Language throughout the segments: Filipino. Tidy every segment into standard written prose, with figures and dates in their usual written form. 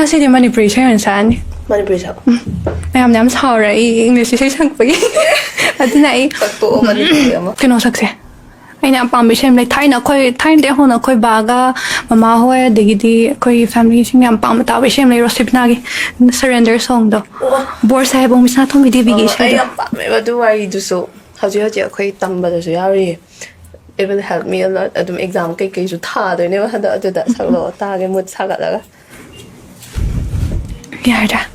ngasi di Manipuri siya yun saan? Manipuri siya. Mayam saura English siya sang pagi. At na Pagtuo Manipuri mo. Kinosak siya. Ay na pang bishem like Thai de ho na koi baga mama ho digidi koi family sing am pang mata bishem like rosip nagi surrender song do. Bor sa bong misna thong bidi bigi Ay, siya. ang pame ba do wari do so. Howji ako'y tamba da so yari. It will help me a lot. Adum exam kay so ta do ne ba hada da sa lo ta ge mut sa ga da. Yarda.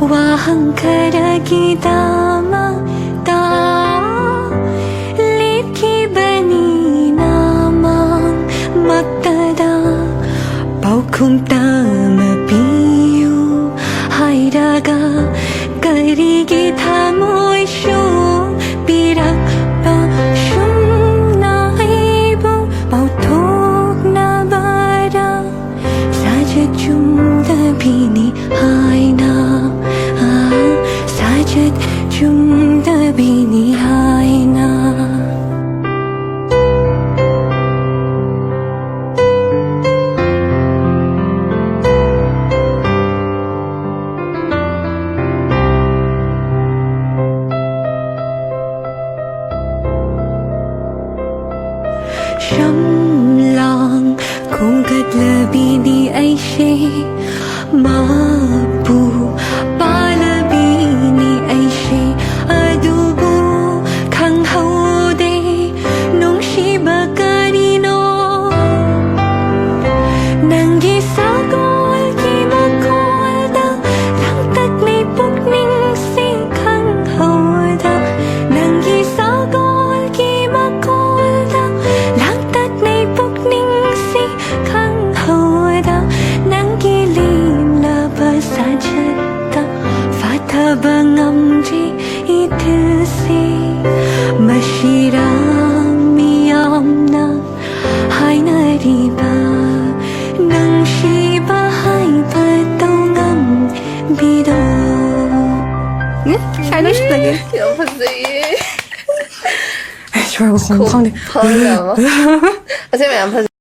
Wahang kita ta lit ki bani namang magtada pau kung mapiyu hay daga kari kita mo'y siyong pirak pa siyong naibo pau tok na bada sa jajum tabi ni hay na Jum tabi ni hai na Sham lang kung katlabi ni ay siya mapu bangam ji itse mashirami amna hai na riba nang shiba hai patongam bido Ano siya lagi? Yang pasay. Ay, sure ko kung Pang. Kasi may ang pasay.